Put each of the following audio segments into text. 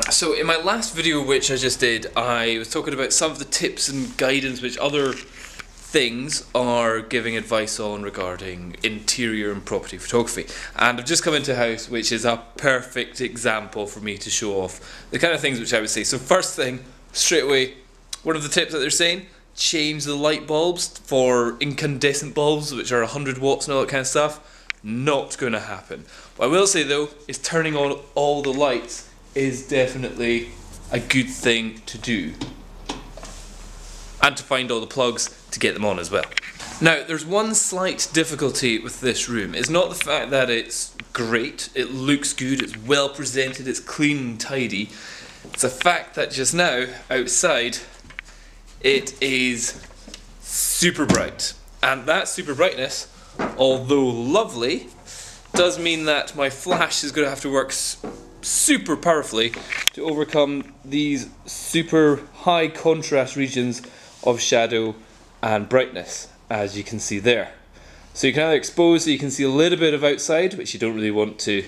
So in my last video which I just did, I was talking about some of the tips and guidance which other things are giving advice on regarding interior and property photography, and I've just come into a house which is a perfect example for me to show off the kind of things which I would say. So first thing, straight away, one of the tips that they're saying, change the light bulbs for incandescent bulbs which are 100 watts and all that kind of stuff. Not going to happen. What I will say though is turning on all the lights is definitely a good thing to do, and to find all the plugs to get them on as well. Now there's one slight difficulty with this room. It's not the fact that it's great, it looks good, it's well presented, it's clean and tidy. It's the fact that just now outside it is super bright, and that super brightness, although lovely, does mean that my flash is going to have to work super powerfully to overcome these super high contrast regions of shadow and brightness, as you can see there. So you can either expose so you can see a little bit of outside, which you don't really want to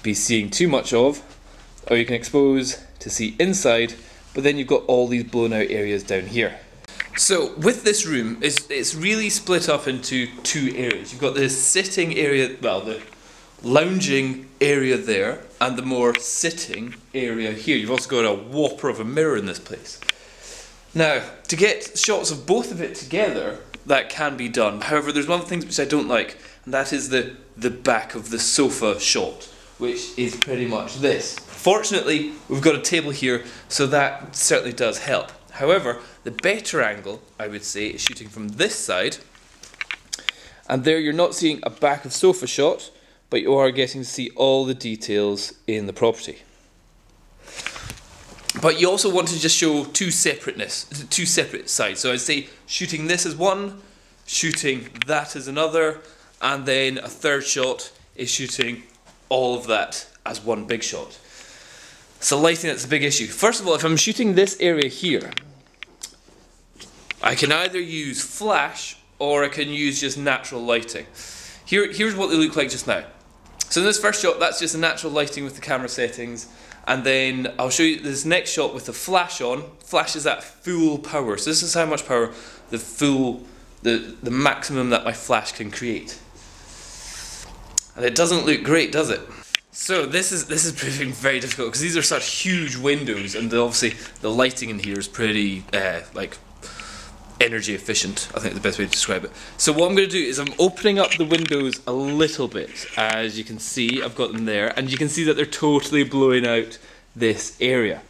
be seeing too much of, or you can expose to see inside, but then you've got all these blown out areas down here. So with this room, it's really split up into two areas. You've got the sitting area, well, the lounging area there, and the more sitting area here. You've also got a whopper of a mirror in this place. Now, to get shots of both of it together, that can be done. However, there's one of the things which I don't like, and that is the back of the sofa shot, which is pretty much this. Fortunately, we've got a table here, so that certainly does help. However, the better angle, I would say, is shooting from this side, and there you're not seeing a back of sofa shot, but you are getting to see all the details in the property. But you also want to just show two separate sides. So I'd say shooting this as one, shooting that as another, and then a third shot is shooting all of that as one big shot. So lighting, that's a big issue. First of all, if I'm shooting this area here, I can either use flash or I can use just natural lighting. Here's what they look like just now. So in this first shot, that's just the natural lighting with the camera settings, and then I'll show you this next shot with the flash on. Flash is at full power, so this is how much power the maximum that my flash can create. And it doesn't look great, does it? So this is proving very difficult because these are such huge windows, and obviously the lighting in here is pretty like energy efficient, I think is the best way to describe it. So what I'm going to do is I'm opening up the windows a little bit. As you can see, I've got them there, and you can see that they're totally blowing out this area,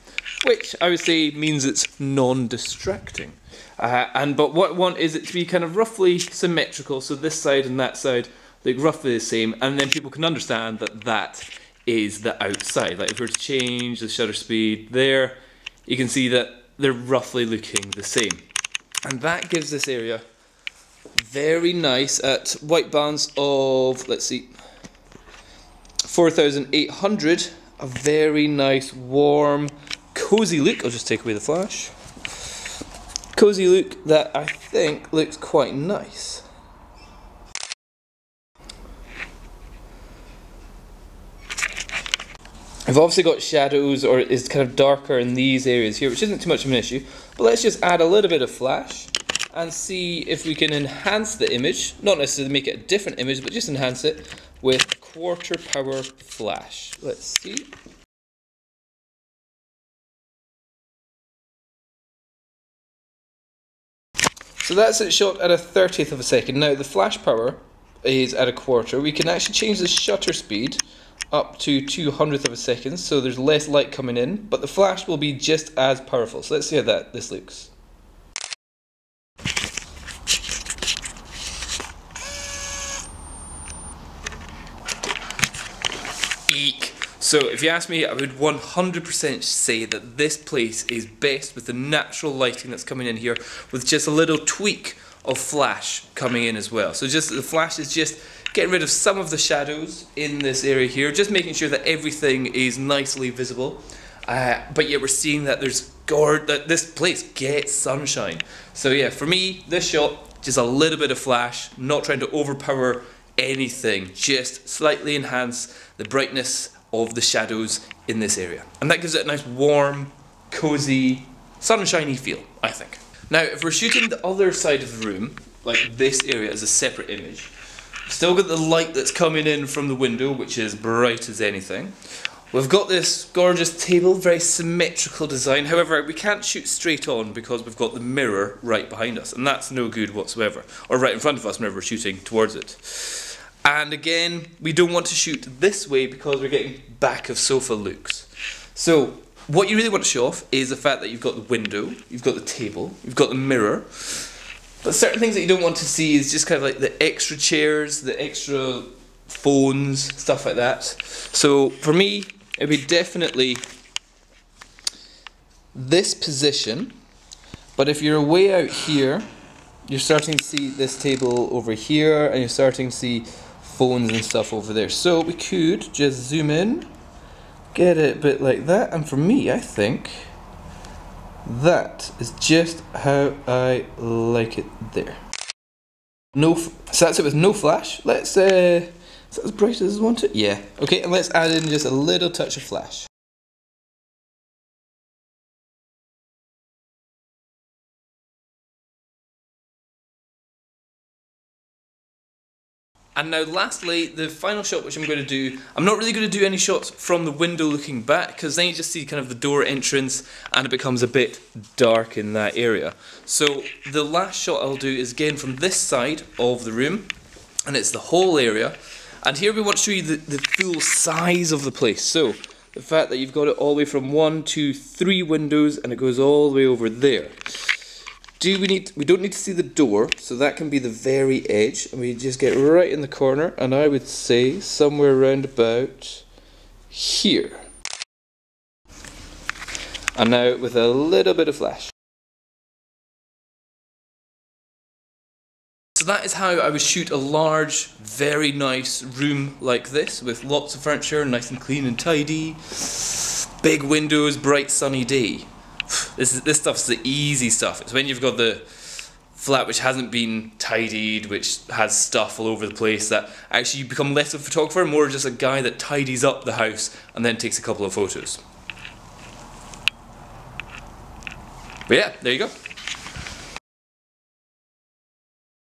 which I would say means it's non-distracting. But what I want is it to be kind of roughly symmetrical, so this side and that side look roughly the same, and then people can understand that that is the outside. Like if we were to change the shutter speed there, you can see that they're roughly looking the same. And that gives this area very nice at white balance of, let's see, 4,800, a very nice, warm, cozy look. I'll just take away the flash. Cozy look that I think looks quite nice. I've obviously got shadows, or it's kind of darker in these areas here, which isn't too much of an issue. But let's just add a little bit of flash and see if we can enhance the image. Not necessarily make it a different image, but just enhance it with a quarter power flash. Let's see. So that's it shot at a 30th of a second. Now the flash power is at a quarter. We can actually change the shutter speed up to 200th of a second, so there's less light coming in, but the flash will be just as powerful. So let's see how this looks. Eek. So if you ask me, I would 100% say that this place is best with the natural lighting that's coming in here, with just a little tweak of flash coming in as well. So just the flash is just getting rid of some of the shadows in this area here, just making sure that everything is nicely visible. But yet we're seeing that that this place gets sunshine. So yeah, for me, this shot, just a little bit of flash, not trying to overpower anything, just slightly enhance the brightness of the shadows in this area. And that gives it a nice warm, cozy, sunshiny feel, I think. Now, if we're shooting the other side of the room, like this area as a separate image, still got the light that's coming in from the window, which is bright as anything. We've got this gorgeous table, very symmetrical design. However, we can't shoot straight on because we've got the mirror right behind us, and that's no good whatsoever. Or right in front of us whenever we're shooting towards it. And again, we don't want to shoot this way because we're getting back of sofa looks. So, what you really want to show off is the fact that you've got the window, you've got the table, you've got the mirror. But certain things that you don't want to see is just kind of like the extra chairs, the extra phones, stuff like that. So for me, it would be definitely this position. But if you're way out here, you're starting to see this table over here, and you're starting to see phones and stuff over there. So we could just zoom in, get it a bit like that, and for me, I think that is just how I like it there. So that's it with no flash. Let's, is that as bright as I want it? Yeah. Okay, and let's add in just a little touch of flash. And now lastly, the final shot which I'm going to do, I'm not really going to do any shots from the window looking back, because then you just see kind of the door entrance and it becomes a bit dark in that area. So the last shot I'll do is again from this side of the room, and it's the whole area. And here we want to show you the full size of the place. So the fact that you've got it all the way from 1, 2, 3 windows, and it goes all the way over there. We don't need to see the door, so that can be the very edge, and we just get right in the corner, and I would say somewhere around about here. And now with a little bit of flash. So that is how I would shoot a large, very nice room like this, with lots of furniture, nice and clean and tidy, big windows, bright sunny day. This stuff's the easy stuff. It's when you've got the flat which hasn't been tidied, which has stuff all over the place, that actually you become less of a photographer, more just a guy that tidies up the house and then takes a couple of photos. But yeah, there you go.